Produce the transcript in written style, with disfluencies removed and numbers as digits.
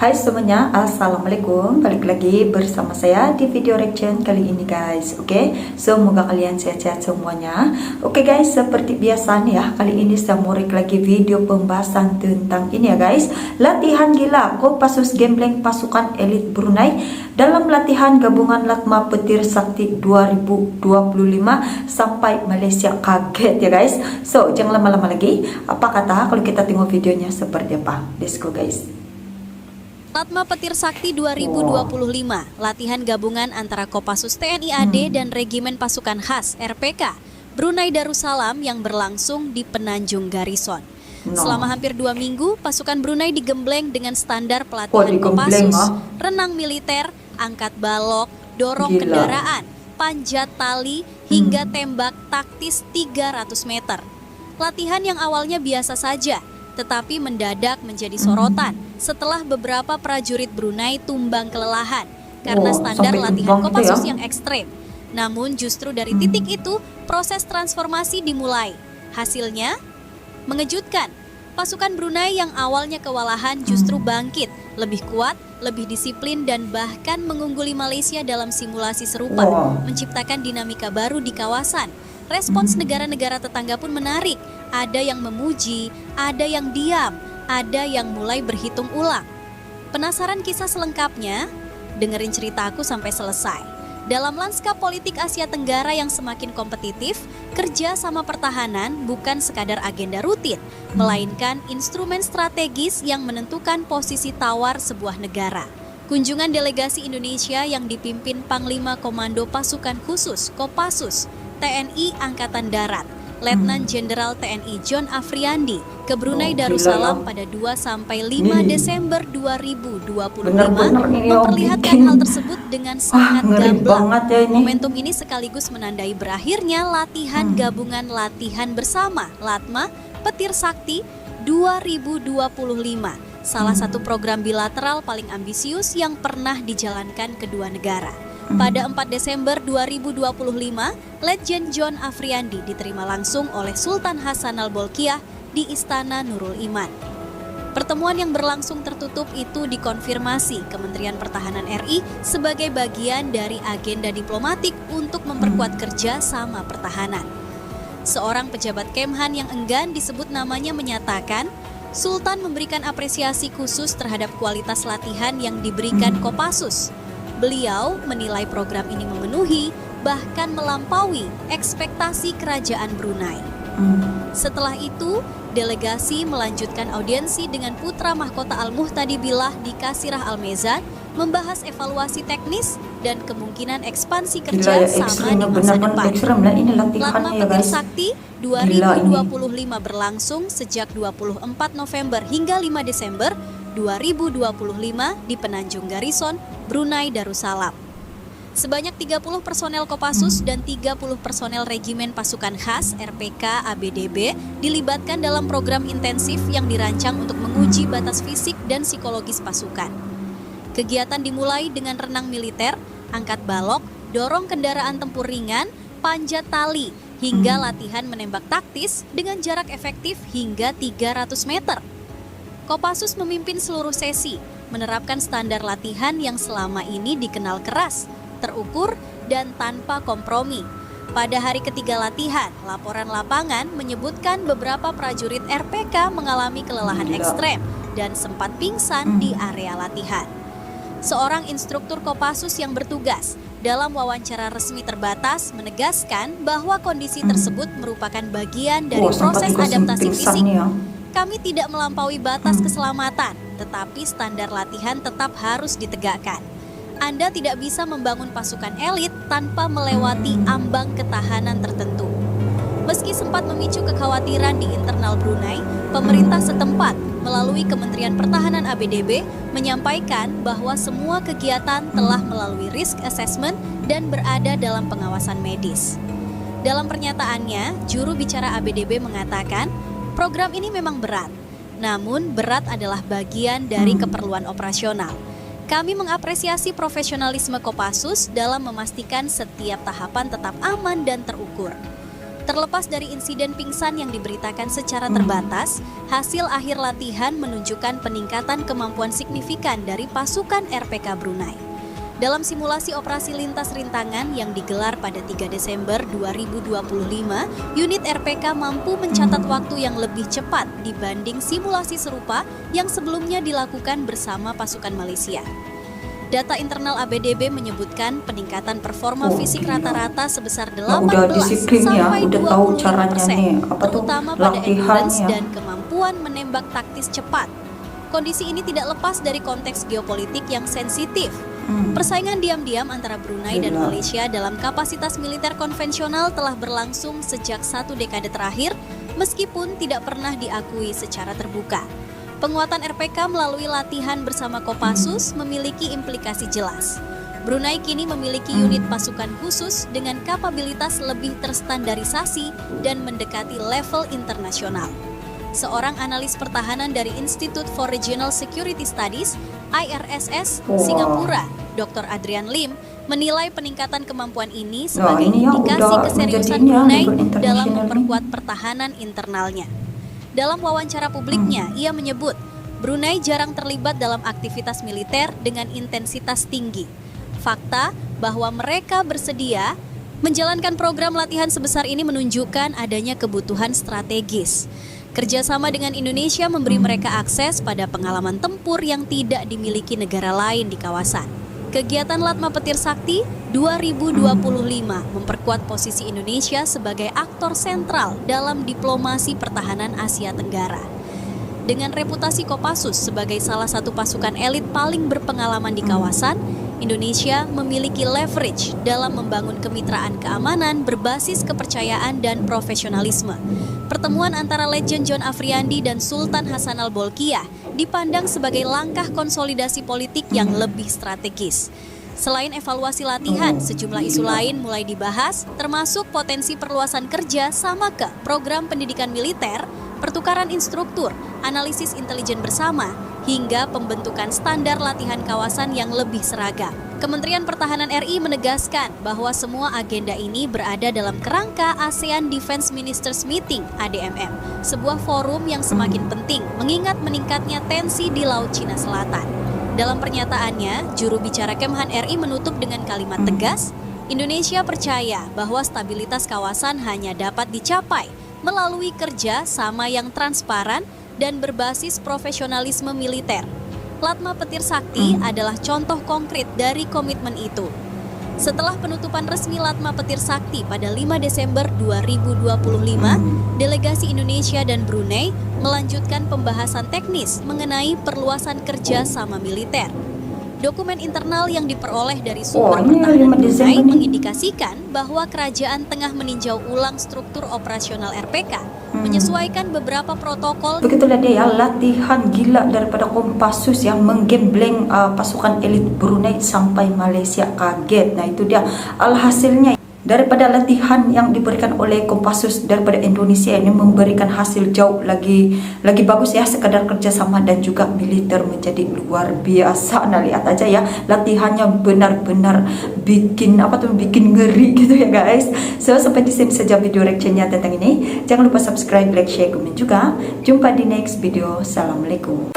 Hai semuanya, assalamualaikum. Balik lagi bersama saya di video reaction kali ini guys. Oke, semoga kalian sehat-sehat semuanya. Oke guys, seperti biasa nih ya, kali ini saya mau react lagi video pembahasan tentang ini ya guys, latihan gila Kopassus Gambling pasukan elit Brunei dalam latihan gabungan Latma Petir Sakti 2025 sampai Malaysia kaget ya guys. So jangan lama-lama lagi, apa kata kalau kita tengok videonya seperti apa. Let's go guys. Latma Petir Sakti 2025, latihan gabungan antara Kopassus TNI AD dan Regimen Pasukan Khas RPK Brunei Darussalam yang berlangsung di Penanjung Garison. Selama hampir 2 minggu, pasukan Brunei digembleng dengan standar pelatihan Kopassus, renang militer, angkat balok, dorong kendaraan, panjat tali, hingga tembak taktis 300 meter. Latihan yang awalnya biasa saja, tetapi mendadak menjadi sorotan setelah beberapa prajurit Brunei tumbang kelelahan karena standar latihan Kopassus yang ekstrem. Namun justru dari titik itu proses transformasi dimulai. Hasilnya mengejutkan. Pasukan Brunei yang awalnya kewalahan justru bangkit, lebih kuat, lebih disiplin dan bahkan mengungguli Malaysia dalam simulasi serupa, menciptakan dinamika baru di kawasan. Respons negara-negara tetangga pun menarik. Ada yang memuji, ada yang diam, ada yang mulai berhitung ulang. Penasaran kisah selengkapnya? Dengerin cerita aku sampai selesai. Dalam lanskap politik Asia Tenggara yang semakin kompetitif, kerja sama pertahanan bukan sekadar agenda rutin, melainkan instrumen strategis yang menentukan posisi tawar sebuah negara. Kunjungan delegasi Indonesia yang dipimpin Panglima Komando Pasukan Khusus Kopassus TNI Angkatan Darat, Letnan Jenderal TNI John Afriandi ke Brunei Darussalam pada 2-5 Desember 2025 memperlihatkan hal tersebut dengan sangat gamblang. Momentum ini sekaligus menandai berakhirnya latihan gabungan latihan bersama Latma Petir Sakti 2025, salah satu program bilateral paling ambisius yang pernah dijalankan kedua negara. Pada 4 Desember 2025, Letjen John Afriandi diterima langsung oleh Sultan Hasan Al-Bolkiah di Istana Nurul Iman. Pertemuan yang berlangsung tertutup itu dikonfirmasi Kementerian Pertahanan RI sebagai bagian dari agenda diplomatik untuk memperkuat kerja sama pertahanan. Seorang pejabat Kemhan yang enggan disebut namanya menyatakan, Sultan memberikan apresiasi khusus terhadap kualitas latihan yang diberikan Kopassus. Beliau menilai program ini memenuhi, bahkan melampaui ekspektasi kerajaan Brunei. Setelah itu, delegasi melanjutkan audiensi dengan putra mahkota Al-Muhtadi Billah di Kasirah Al-Mezan, membahas evaluasi teknis dan kemungkinan ekspansi kerja sama di masa depan. Latma Petir Sakti 2025 berlangsung sejak 24 November hingga 5 Desember 2025 di Penanjung Garison, Brunei Darussalam. Sebanyak 30 personel Kopassus dan 30 personel Regimen Pasukan Khas RPK ABDB dilibatkan dalam program intensif yang dirancang untuk menguji batas fisik dan psikologis pasukan. Kegiatan dimulai dengan renang militer, angkat balok, dorong kendaraan tempur ringan, panjat tali, hingga latihan menembak taktis dengan jarak efektif hingga 300 meter. Kopassus memimpin seluruh sesi, menerapkan standar latihan yang selama ini dikenal keras, terukur, dan tanpa kompromi. Pada hari ketiga latihan, laporan lapangan menyebutkan beberapa prajurit RPK mengalami kelelahan ekstrem dan sempat pingsan di area latihan. Seorang instruktur Kopassus yang bertugas dalam wawancara resmi terbatas menegaskan bahwa kondisi tersebut merupakan bagian dari proses adaptasi fisik. Kami tidak melampaui batas keselamatan, tetapi standar latihan tetap harus ditegakkan. Anda tidak bisa membangun pasukan elit tanpa melewati ambang ketahanan tertentu. Meski sempat memicu kekhawatiran di internal Brunei, pemerintah setempat melalui Kementerian Pertahanan ABDB menyampaikan bahwa semua kegiatan telah melalui risk assessment dan berada dalam pengawasan medis. Dalam pernyataannya, juru bicara ABDB mengatakan, program ini memang berat, namun berat adalah bagian dari keperluan operasional. Kami mengapresiasi profesionalisme Kopassus dalam memastikan setiap tahapan tetap aman dan terukur. Terlepas dari insiden pingsan yang diberitakan secara terbatas, hasil akhir latihan menunjukkan peningkatan kemampuan signifikan dari pasukan RPK Brunei. Dalam simulasi operasi lintas rintangan yang digelar pada 3 Desember 2025, unit RPK mampu mencatat waktu yang lebih cepat dibanding simulasi serupa yang sebelumnya dilakukan bersama pasukan Malaysia. Data internal ABDB menyebutkan peningkatan performa fisik rata-rata sebesar 18 sampai 25%, terutama pada endurance dan kemampuan menembak taktis cepat. Kondisi ini tidak lepas dari konteks geopolitik yang sensitif. Persaingan diam-diam antara Brunei dan Malaysia dalam kapasitas militer konvensional telah berlangsung sejak 1 dekade terakhir, meskipun tidak pernah diakui secara terbuka. Penguatan RPK melalui latihan bersama Kopassus memiliki implikasi jelas. Brunei kini memiliki unit pasukan khusus dengan kapabilitas lebih terstandarisasi dan mendekati level internasional. Seorang analis pertahanan dari Institute for Regional Security Studies, IRSS, Singapura, Dr. Adrian Lim, menilai peningkatan kemampuan ini sebagai indikasi keseriusan Brunei dalam memperkuat pertahanan internalnya. Dalam wawancara publiknya, ia menyebut Brunei jarang terlibat dalam aktivitas militer dengan intensitas tinggi. Fakta bahwa mereka bersedia menjalankan program latihan sebesar ini menunjukkan adanya kebutuhan strategis. Kerjasama dengan Indonesia memberi mereka akses pada pengalaman tempur yang tidak dimiliki negara lain di kawasan. Kegiatan Latma Petir Sakti 2025 memperkuat posisi Indonesia sebagai aktor sentral dalam diplomasi pertahanan Asia Tenggara. Dengan reputasi Kopassus sebagai salah satu pasukan elit paling berpengalaman di kawasan, Indonesia memiliki leverage dalam membangun kemitraan keamanan berbasis kepercayaan dan profesionalisme. Pertemuan antara Legend John Afriandi dan Sultan Hasanal Bolkiah dipandang sebagai langkah konsolidasi politik yang lebih strategis. Selain evaluasi latihan, sejumlah isu lain mulai dibahas, termasuk potensi perluasan kerja sama ke program pendidikan militer, pertukaran instruktur, analisis intelijen bersama, hingga pembentukan standar latihan kawasan yang lebih seragam. Kementerian Pertahanan RI menegaskan bahwa semua agenda ini berada dalam kerangka ASEAN Defense Ministers Meeting (ADMM), sebuah forum yang semakin penting mengingat meningkatnya tensi di Laut Cina Selatan. Dalam pernyataannya, juru bicara Kemhan RI menutup dengan kalimat tegas, Indonesia percaya bahwa stabilitas kawasan hanya dapat dicapai melalui kerja sama yang transparan dan berbasis profesionalisme militer. Latma Petir Sakti adalah contoh konkret dari komitmen itu. Setelah penutupan resmi Latma Petir Sakti pada 5 Desember 2025, delegasi Indonesia dan Brunei melanjutkan pembahasan teknis mengenai perluasan kerja sama militer. Dokumen internal yang diperoleh dari sumber pertahanan Brunei mengindikasikan bahwa kerajaan tengah meninjau ulang struktur operasional RPK, menyesuaikan beberapa protokol. Begitulah dia latihan gila daripada Kopassus yang menggembleng pasukan elit Brunei sampai Malaysia kaget. Nah itu dia alhasilnya. Daripada latihan yang diberikan oleh Kopassus daripada Indonesia ini memberikan hasil jauh lagi bagus ya, sekadar kerjasama dan juga militer menjadi luar biasa. Nah lihat aja ya, latihannya benar-benar bikin ngeri gitu ya guys. So sampai di sini saja video reactionnya tentang ini. Jangan lupa subscribe, like, share, komen juga. Jumpa di next video. Assalamualaikum.